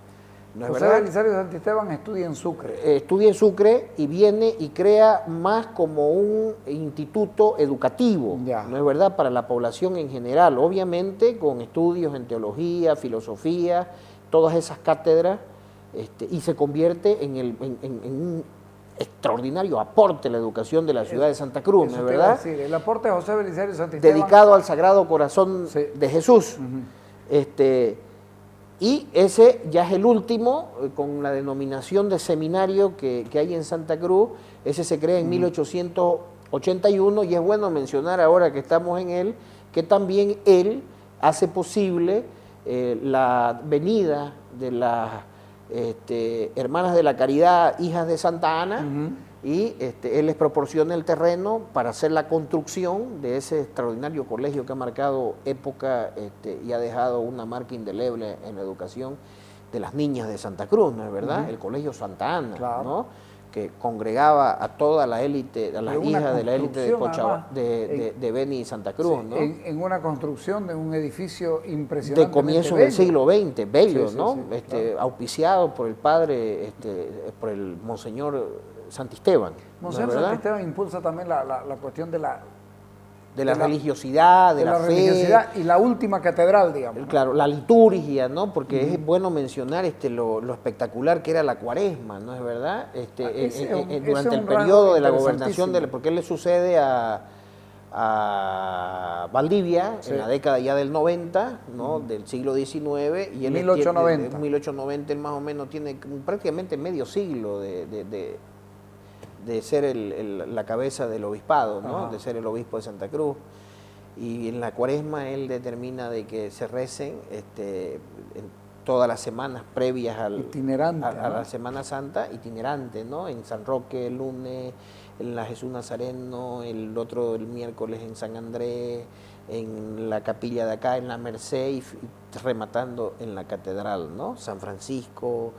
¿No es José verdad? Belisario Santisteban estudia en Sucre. Estudia en Sucre y viene y crea más como un instituto educativo, ¿no es verdad?, para la población en general, obviamente con estudios en teología, filosofía, todas esas cátedras, y se convierte en un extraordinario aporte a la educación de la ciudad de Santa Cruz, ¿no es verdad? Decir, el aporte de José Belisario Santisteban. Dedicado al Sagrado Corazón de Jesús. Y ese ya es el último, con la denominación de seminario que hay en Santa Cruz. Ese se crea en 1881 y es bueno mencionar ahora que estamos en él, que también él hace posible la venida de las Hermanas de la Caridad, Hijas de Santa Ana, y él les proporciona el terreno para hacer la construcción de ese extraordinario colegio que ha marcado época y ha dejado una marca indeleble en la educación de las niñas de Santa Cruz, ¿no es verdad? El Colegio Santa Ana, claro, ¿no? Que congregaba a toda la élite, a las hijas de la élite de Beni y Santa Cruz, sí, ¿no? En una construcción de un edificio impresionante. De comienzos del siglo XX, bello, sí, ¿no? Sí, claro. Auspiciado por el padre, por el Monseñor Santisteban. Monseñor ¿no Santisteban impulsa también la cuestión de la religiosidad, de la fe. Religiosidad y la última catedral, digamos. Claro, la liturgia, ¿no? Porque es bueno mencionar lo espectacular que era la Cuaresma, ¿no es verdad? Durante el periodo de la gobernación, porque él le sucede a Valdivia en la década ya del 90, ¿no? Del siglo XIX, y él 1890. En 1890 él más o menos tiene prácticamente medio siglo de ser la cabeza del obispado, ¿no? De ser el obispo de Santa Cruz. Y en la Cuaresma él determina de que se recen en todas las semanas previas a la Semana Santa, itinerante, ¿no? En San Roque el lunes, en la Jesús Nazareno, el miércoles en San Andrés, en la capilla de acá, en la Merced, y rematando en la catedral, ¿no? San Francisco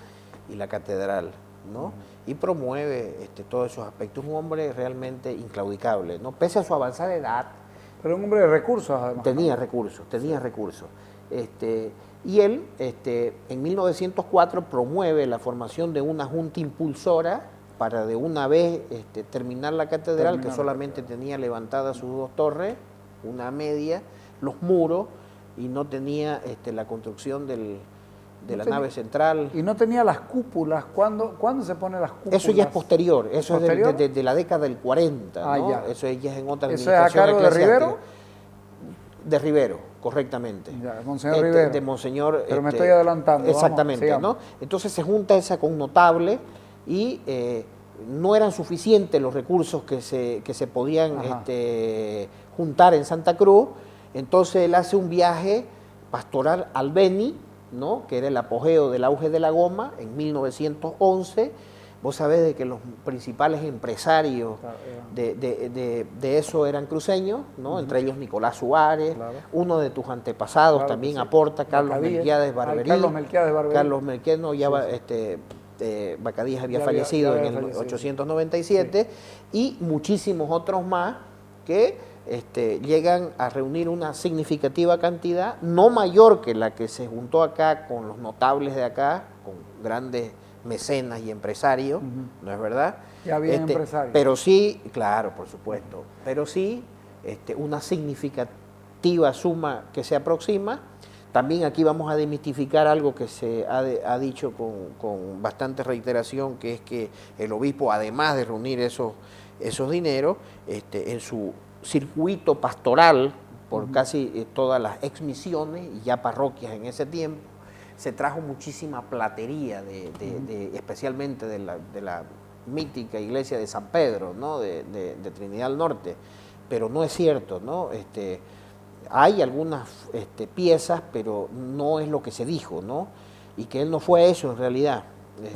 y la catedral, ¿no? Y promueve todos esos aspectos. Un hombre realmente inclaudicable, ¿no? Pese a su avanzada edad. Pero un hombre de recursos, además. Tenía recursos. Y él, en 1904, promueve la formación de una junta impulsora para de una vez terminar la catedral, que solamente tenía levantadas sus 2 torres, una media, los muros, y no tenía la construcción de la nave central. Y no tenía las cúpulas. ¿Cuándo se ponen las cúpulas? Eso ya es posterior, eso es de la década del 40, ¿no? Ya. Eso ya es en otra administración. ¿Eso es a cargo de Rivero? De Rivero, correctamente. Ya, Monseñor Rivero. De Monseñor. Pero me estoy adelantando. Exactamente, vamos, ¿no? Entonces se junta esa con notable y no eran suficientes los recursos que se podían juntar en Santa Cruz. Entonces él hace un viaje pastoral al Beni, ¿no? Que era el apogeo del auge de la goma en 1911. Vos sabés de que los principales empresarios de eso eran cruceños, ¿no? Entre ellos Nicolás Suárez, uno de tus antepasados también aporta, Carlos Melquiades Barberí. Carlos Melquiades, no, ya Bacadíes había fallecido en el 897, y muchísimos otros más que llegan a reunir una significativa cantidad, no mayor que la que se juntó acá con los notables de acá, con grandes mecenas y empresarios, ¿no es verdad? Ya había empresarios. Pero sí, claro, por supuesto, pero sí una significativa suma que se aproxima. También aquí vamos a desmitificar algo que se ha dicho con bastante reiteración, que es que el obispo, además de reunir esos dineros, en su circuito pastoral por casi todas las exmisiones y ya parroquias en ese tiempo, se trajo muchísima platería, especialmente de la mítica iglesia de San Pedro, ¿no? de Trinidad del Norte, pero no es cierto, ¿no? Hay algunas piezas, pero no es lo que se dijo, ¿no? Y que él no fue eso en realidad.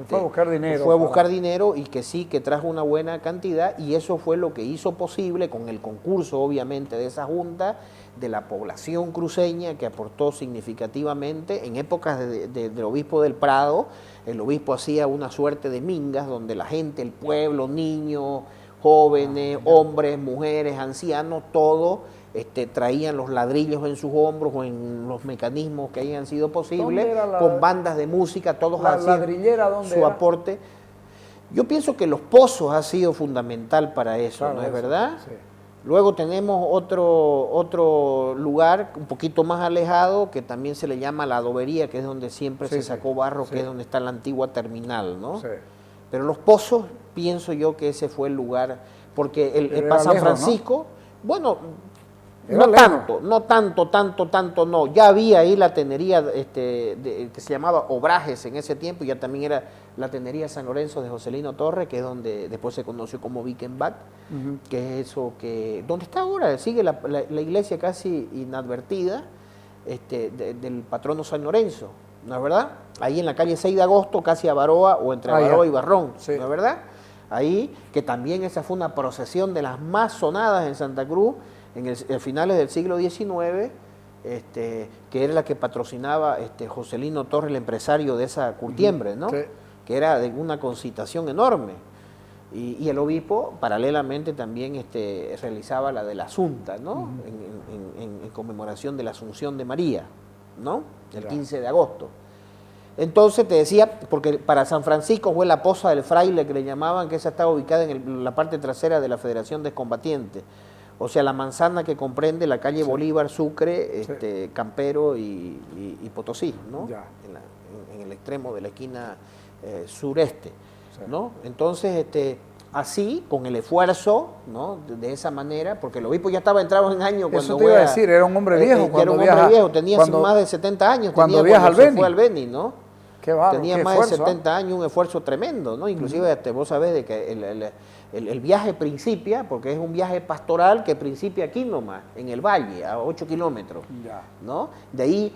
Fue a buscar dinero. Fue a buscar dinero, y que sí, que trajo una buena cantidad, y eso fue lo que hizo posible, con el concurso obviamente de esa junta, de la población cruceña, que aportó significativamente. En épocas del obispo del Prado, el obispo hacía una suerte de mingas donde la gente, el pueblo, niños, jóvenes, hombres, mujeres, ancianos, todo traían los ladrillos en sus hombros o en los mecanismos que hayan sido posibles, con bandas de música, todos hacían su aporte. Yo pienso que Los Pozos ha sido fundamental para eso, claro, ¿no es verdad? Sí. Luego tenemos otro lugar un poquito más alejado, que también se le llama La Adobería, que es donde siempre se sacó barro, que es donde está la antigua terminal, ¿no? Sí. Pero Los Pozos, pienso yo que ese fue el lugar, porque el para San Francisco, ¿no? Bueno, no tanto, no. Ya había ahí la tenería que se llamaba Obrajes en ese tiempo, y ya también era la tenería San Lorenzo de Joselino Torres, que es donde después se conoció como Vickenbach, que es eso donde está ahora, sigue la iglesia casi inadvertida del patrono San Lorenzo, ¿no es verdad? ahí en la calle 6 de agosto, casi a Baroa o entre Baroa y Barrón, sí. ¿no es verdad? Ahí, que también esa fue una procesión de las más sonadas en Santa Cruz en finales del siglo XIX, que era la que patrocinaba Joselino Torres, el empresario de esa curtiembre, ¿no? Sí. Que era de una concitación enorme. Y el obispo, paralelamente, también realizaba la de la Asunta, ¿no? En conmemoración de la Asunción de María, ¿no? El 15 de agosto. Entonces te decía, porque para San Francisco fue la Poza del Fraile, que le llamaban, que esa estaba ubicada en la parte trasera de la Federación de Excombatientes. O sea, la manzana que comprende la calle Bolívar, Sucre, Campero y Potosí, ¿no? En el extremo de la esquina sureste, ¿no? Entonces, así, con el esfuerzo, ¿no? De esa manera, porque el obispo ya estaba entrado en años cuando... Eso te iba a decir, era un hombre viejo era un hombre viejo, tenía más de 70 años. Cuando viaja al Beni. Se fue al Beni, ¿no? Qué bárbaro, tenía qué más esfuerzo, de 70 años, un esfuerzo tremendo, ¿no? Inclusive vos sabés de que el viaje principia, porque es un viaje pastoral que principia aquí nomás, en el valle, a 8 kilómetros, ¿no? De ahí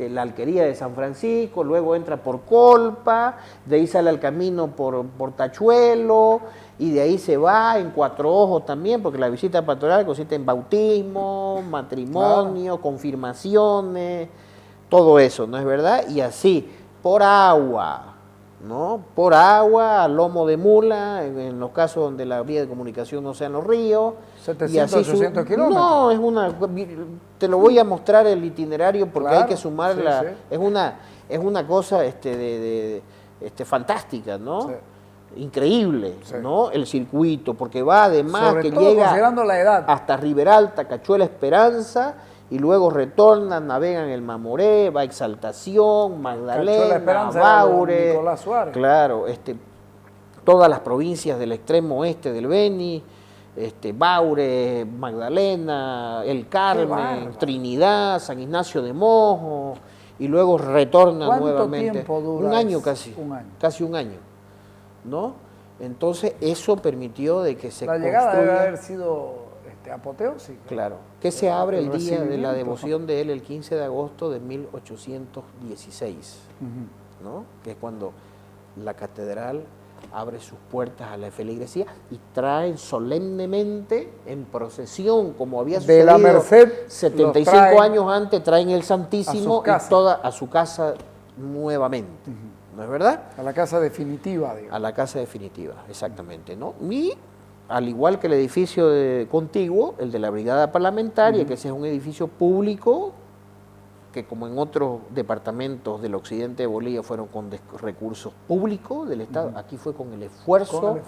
la alquería de San Francisco, luego entra por Colpa, de ahí sale al camino por Tachuelo, y de ahí se va en Cuatro Ojos también, porque la visita pastoral consiste en bautismo, matrimonio, confirmaciones, todo eso, ¿no es verdad? Y así, por agua, ¿no? Por agua, a lomo de mula, en los casos donde la vía de comunicación no sean los ríos. 700, 800 kilómetros. No, te lo voy a mostrar el itinerario porque hay que sumar es una cosa fantástica, ¿no? Sí. Increíble, ¿no? El circuito, porque va además sobre que todo llega considerando la edad, hasta Riberalta, Cachuela, Esperanza, y luego retornan, navegan el Mamoré, va a Exaltación, Magdalena, Baure, Nicolás Suárez. Claro, todas las provincias del extremo oeste del Beni, Baure, Magdalena, El Carmen, Trinidad, San Ignacio de Mojo, y luego retornan nuevamente. ¿Cuánto tiempo dura? Un año casi. Un año. Casi un año, ¿no? Entonces eso permitió de que se la llegada debe haber sido apoteósica. Claro, que se abre el día de la devoción de él el 15 de agosto de 1816, ¿no? Que es cuando la catedral abre sus puertas a la feligresía y traen solemnemente en procesión, como había sucedido de la Merced, 75 años antes, traen el Santísimo a su casa nuevamente, ¿no es verdad? A la casa definitiva, digamos. A la casa definitiva, exactamente, ¿no? Y al igual que el edificio contiguo, el de la Brigada Parlamentaria, que ese es un edificio público, que como en otros departamentos del occidente de Bolivia fueron con recursos públicos del Estado, aquí fue con el esfuerzo,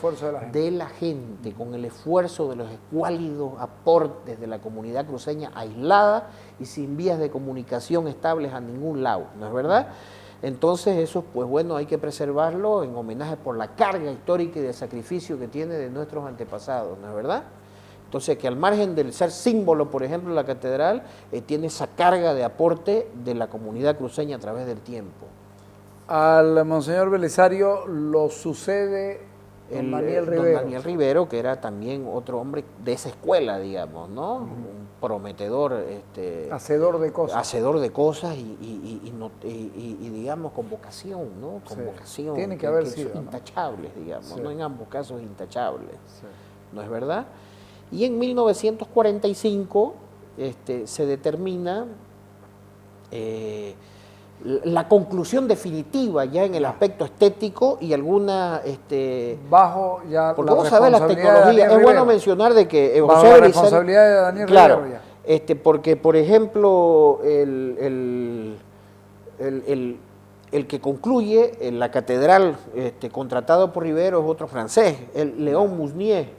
de la gente, con el esfuerzo de los escuálidos aportes de la comunidad cruceña aislada y sin vías de comunicación estables a ningún lado, ¿no es verdad? Entonces eso, pues bueno, hay que preservarlo en homenaje por la carga histórica y de sacrificio que tiene de nuestros antepasados, ¿no es verdad? Entonces que al margen del ser símbolo, por ejemplo, la catedral, tiene esa carga de aporte de la comunidad cruceña a través del tiempo. Al Monseñor Belisario lo sucede don Daniel Rivero. Don Daniel Rivero, que era también otro hombre de esa escuela, digamos, ¿no? Un prometedor. Hacedor de cosas. Hacedor de cosas y digamos, con vocación, ¿no? Con vocación. Tiene que haber sido, ¿no? Intachables, digamos, ¿no? En ambos casos intachables, ¿no es verdad? Y en 1945 se determina la conclusión definitiva ya en el aspecto estético y alguna bajo ya porque vos sabés las tecnologías, es bueno mencionar de que bajo la responsabilidad de Daniel Rivero, ya. Porque por ejemplo el que concluye en la catedral contratado por Rivero es otro francés, el Léon Musnier.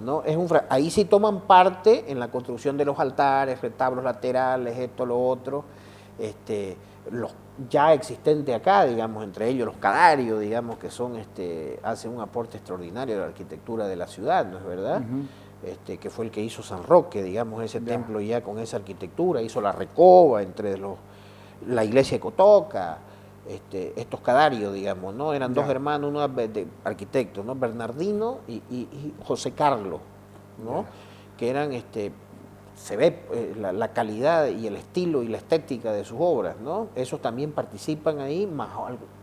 ¿No? Ahí sí toman parte en la construcción de los altares, retablos laterales, esto, lo otro, los ya existentes acá, digamos, entre ellos los cadarios, digamos, que son, hacen un aporte extraordinario a la arquitectura de la ciudad, ¿no es verdad? Que fue el que hizo San Roque, digamos, ese templo ya con esa arquitectura, hizo la Recoba, la iglesia de Cotoca, estos cadarios, digamos, ¿no? Eran dos hermanos, uno de arquitectos, ¿no? Bernardino y José Carlos, ¿no? Que eran se ve la calidad y el estilo y la estética de sus obras, ¿no? Esos también participan ahí, más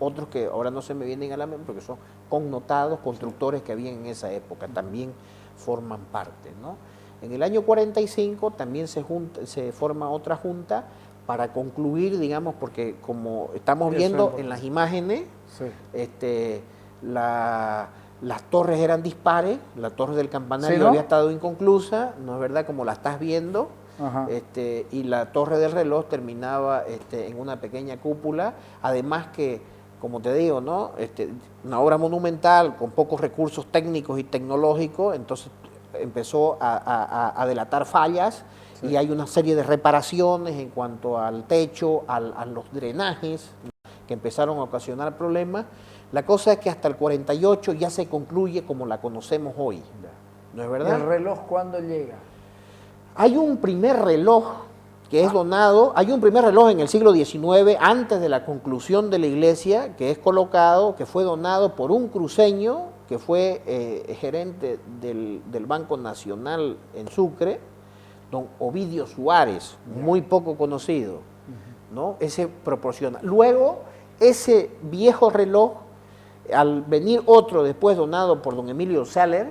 otros que ahora no se me vienen a la mente porque son connotados constructores que había en esa época, también forman parte, ¿no? En el año 45 también se forma otra junta para concluir, digamos, porque como estamos viendo en las imágenes, sí. Las torres eran dispares, la torre del campanario, ¿sí, no?, había estado inconclusa, ¿no es verdad?, como la estás viendo, y la torre del reloj terminaba en una pequeña cúpula, además que, como te digo, ¿no?, una obra monumental con pocos recursos técnicos y tecnológicos, entonces empezó a delatar fallas, sí, y hay una serie de reparaciones en cuanto al techo, a los drenajes, que empezaron a ocasionar problemas. La cosa es que hasta el 48 ya se concluye como la conocemos hoy, ¿no es verdad? ¿Y el reloj cuándo llega? Hay un primer reloj que es donado, hay un primer reloj en el siglo XIX, antes de la conclusión de la iglesia, que es colocado, que fue donado por un cruceño, que fue gerente del Banco Nacional en Sucre, don Ovidio Suárez, muy poco conocido, ¿no? Ese proporciona. Luego, ese viejo reloj, al venir otro después donado por don Emilio Saller,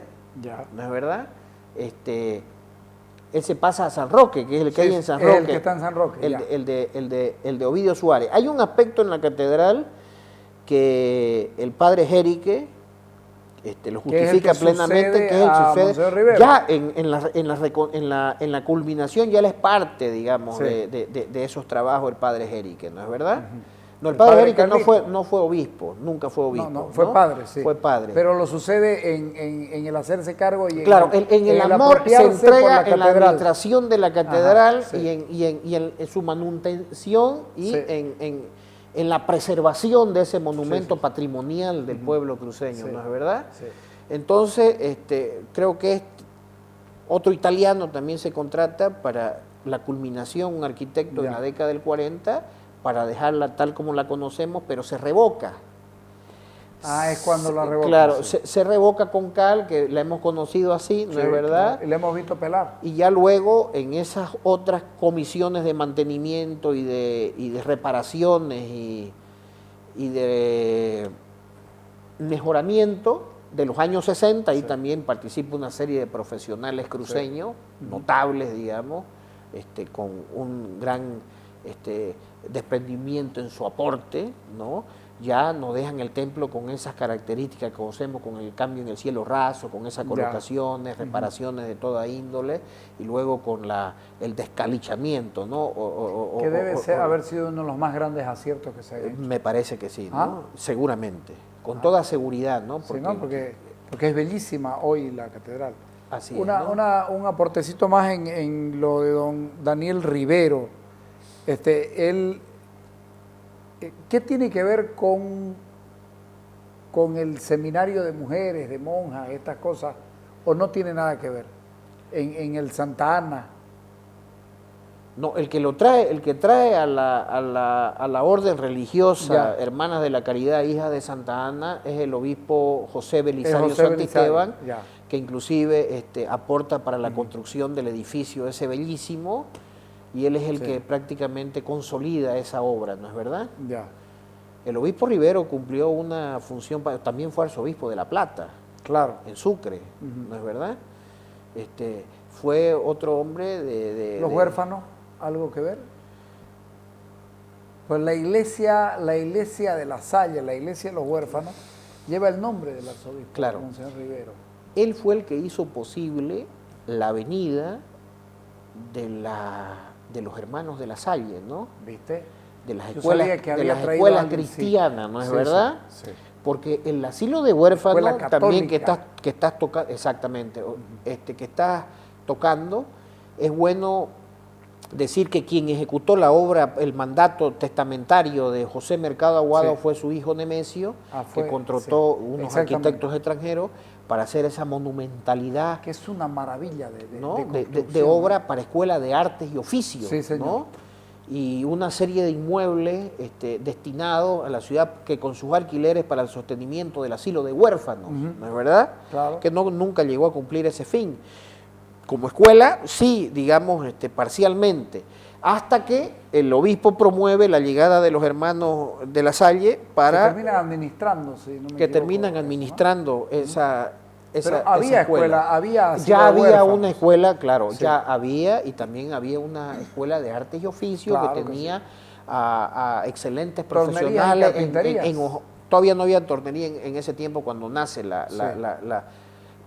¿no es verdad? Él se pasa a San Roque, que es el que hay en San Roque. El que está en San Roque. El de Ovidio Suárez. Hay un aspecto en la catedral que el padre Jerique lo justifica plenamente, que es el sucede. Ya en la culminación ya él es parte, digamos, sí, de esos trabajos el padre Jerique, ¿no es verdad? No, el padre Jerique no fue obispo, nunca fue obispo. No, fue padre, sí. Fue padre. Pero lo sucede en el hacerse cargo y claro, en el amor se entrega en la administración de la catedral. Ajá, sí, y en su manutención y sí, en la preservación de ese monumento, sí, patrimonial del pueblo cruceño, sí, ¿no es verdad? Sí. Entonces, creo que otro italiano también se contrata para la culminación, un arquitecto en la década del 40, para dejarla tal como la conocemos, pero se revoca. Es cuando la revoca. Claro, sí, se revoca con cal, que la hemos conocido así, ¿no, sí, es verdad? Y la hemos visto pelar. Y ya luego, en esas otras comisiones de mantenimiento y de reparaciones y de mejoramiento de los años 60, ahí sí, también participa una serie de profesionales cruceños, sí, notables, digamos, con un gran desprendimiento en su aporte, ¿no? Ya nos dejan el templo con esas características que conocemos, con el cambio en el cielo raso, con esas colocaciones, reparaciones de toda índole, y luego con el descalichamiento, ¿no? Que debe haber sido uno de los más grandes aciertos que se ha hecho. Me parece que sí, ¿no? Seguramente, con toda seguridad, ¿no? Porque, sí, ¿no? Porque es bellísima hoy la catedral. Así es, ¿no? Un aportecito más en lo de don Daniel Rivero. Él, ¿qué tiene que ver con el seminario de mujeres, de monjas, estas cosas? ¿O no tiene nada que ver? En el Santa Ana. No, el que trae a la orden religiosa, Hermanas de la Caridad, hijas de Santa Ana, es el obispo José Belisario Santisteban, que inclusive aporta para la construcción del edificio ese bellísimo, y él es el que prácticamente consolida esa obra, ¿no es verdad? Ya. El obispo Rivero cumplió una función, también fue arzobispo de La Plata, claro, en Sucre, ¿no es verdad? Fue otro hombre de... ¿Los huérfanos, algo que ver? Pues la iglesia de La Salle, la iglesia de los huérfanos, lleva el nombre del arzobispo, claro, Monseñor Rivero. Él fue el que hizo posible la avenida de los hermanos de La Salle, ¿no? ¿Viste? De las escuelas cristianas, ¿no es verdad? Sí. Porque el asilo de huérfanos también que estás tocando, exactamente, que estás tocando, es bueno decir que quien ejecutó la obra, el mandato testamentario de José Mercado Aguado, fue su hijo Nemesio, que contrató unos arquitectos extranjeros para hacer esa monumentalidad. Que es una maravilla de obra para escuela de artes y oficios, ¿no? Y una serie de inmuebles destinados a la ciudad que con sus alquileres para el sostenimiento del asilo de huérfanos, ¿no es verdad? Claro. Que nunca llegó a cumplir ese fin. como escuela, sí, digamos, parcialmente, hasta que el obispo promueve la llegada de los hermanos de La Salle para... Que terminan administrando, si no me que equivoco, terminan eso, ¿no? administrando esa Pero había escuela, había ya había huérfanos. una escuela, claro, Sí. ya había, y también había una escuela de artes y oficios Claro que que tenía a excelentes Tornerías y profesionales. carpinterías. Todavía no había tornería en ese tiempo cuando nace Sí.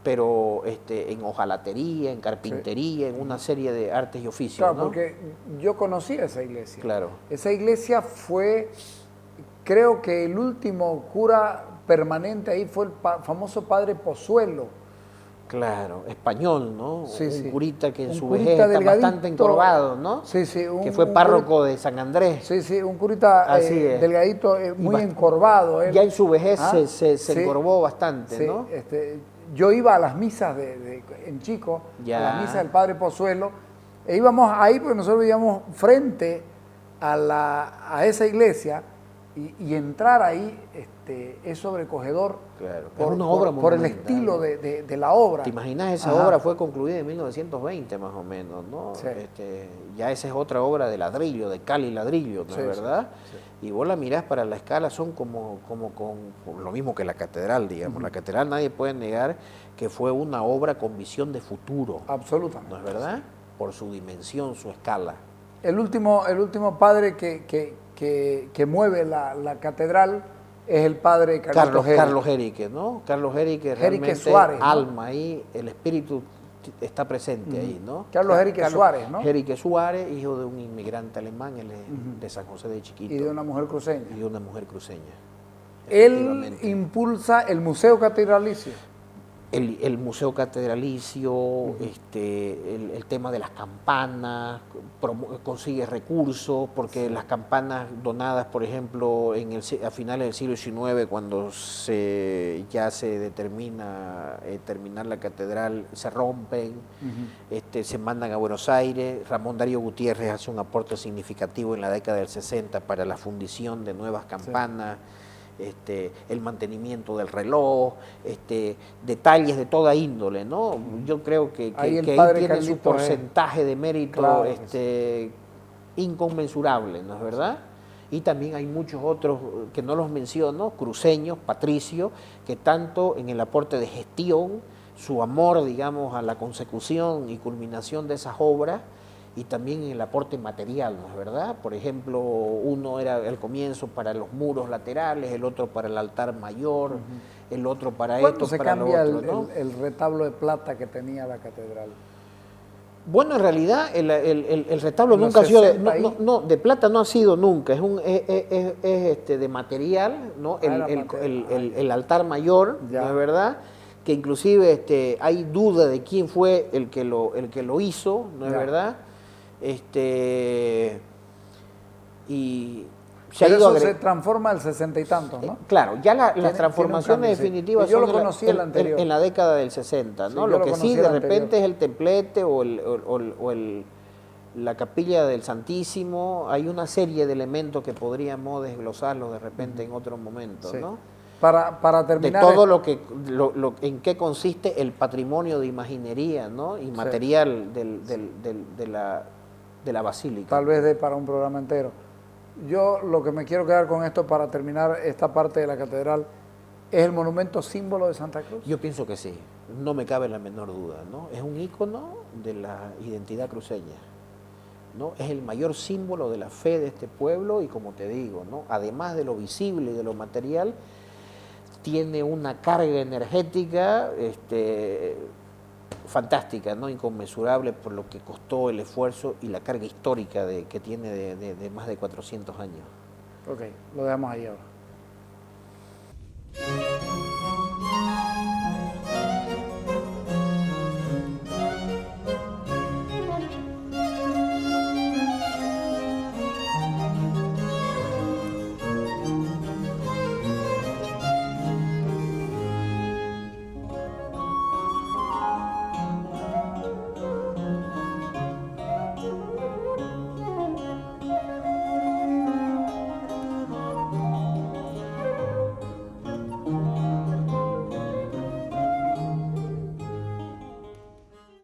pero en hojalatería, en carpintería, en una serie de artes y oficios. Claro, ¿no? porque yo conocí esa iglesia. Claro. Esa iglesia fue, creo que el último cura permanente ahí fue el famoso padre Pozuelo. Claro, español, ¿no? Sí, un sí. curita que en Un su curita vejez está delgadito. bastante encorvado, ¿no? Sí, sí. Que fue párroco de San Andrés. Sí, sí, un curita Así es. delgadito, muy encorvado. Él. Ya en su vejez ¿Ah? se Sí, encorvó bastante, sí, ¿no? yo iba a las misas en Chico, Ya. a las misas del padre Pozuelo, e íbamos ahí porque nosotros vivíamos frente a esa iglesia y entrar ahí es sobrecogedor. Claro. Por, es una obra por el monumental, estilo ¿no? de la obra. ¿Te imaginas? Esa Ajá. obra fue concluida en 1920 más o menos, ¿no? Sí. Ya esa es otra obra de ladrillo, de cal y ladrillo, ¿no Sí, es verdad? sí, Y vos la mirás para la escala, son como con lo mismo que la catedral, digamos. La catedral nadie puede negar que fue una obra con visión de futuro, Absolutamente. ¿no es verdad? Por su dimensión, su escala. El último padre que mueve la catedral es el padre Carlos Henrique, ¿no? Carlos Henrique realmente Suárez, ¿no? alma ahí, el espíritu está presente ahí, ¿no? Carlos Henrique Suárez, ¿no? Henrique Suárez, hijo de un inmigrante alemán, él es de San José de Chiquito. Y de una mujer cruceña. Y de una mujer cruceña. Él Efectivamente. impulsa el Museo Catedralicio. El Museo Catedralicio, el tema de las campanas, consigue recursos, porque las campanas donadas, por ejemplo, a finales del siglo XIX, cuando ya se determina terminar la catedral, se rompen, se mandan a Buenos Aires. Ramón Darío Gutiérrez hace un aporte significativo en la década del 60 para la fundición de nuevas campanas. Sí. El mantenimiento del reloj, detalles de toda índole, ¿no? Yo creo que ahí tiene su porcentaje de mérito, claro, inconmensurable, ¿no es verdad? Y también hay muchos otros que no los menciono, cruceños, patricios, que tanto en el aporte de gestión, su amor, digamos, a la consecución y culminación de esas obras, y también en el aporte material, ¿no es verdad? Por ejemplo, uno era al comienzo para los muros laterales, el otro para el altar mayor, el otro para esto, para lo otro, ¿no? ¿Cuándo se cambia el retablo de plata que tenía la catedral? Bueno, en realidad el retablo nunca ha sido de plata no ha sido nunca, es de material, ¿no? El altar mayor, ya. ¿No es verdad? Que inclusive hay duda de quién fue el que lo hizo, ¿no es verdad? Y se transforma el 60 y tantos, ¿no? Claro, ya las transformaciones definitivas yo son lo conocí el anterior. En la década del 60, ¿no? Sí, lo que sí de repente es el templete o la capilla del Santísimo. Hay una serie de elementos que podríamos desglosarlos de repente en otro momento, sí. ¿No? Para terminar... De todo en qué consiste el patrimonio de imaginería, ¿no? Y material de la basílica. Tal vez para un programa entero. Yo lo que me quiero quedar con esto para terminar esta parte de la catedral, ¿es el monumento símbolo de Santa Cruz? Yo pienso que sí, no me cabe la menor duda, ¿no? Es un ícono de la identidad cruceña, ¿no? Es el mayor símbolo de la fe de este pueblo y, como te digo, ¿no? Además de lo visible y de lo material, tiene una carga energética fantástica, ¿no? Inconmensurable por lo que costó el esfuerzo y la carga histórica que tiene de más de 400 años. Ok, lo dejamos ahí ahora.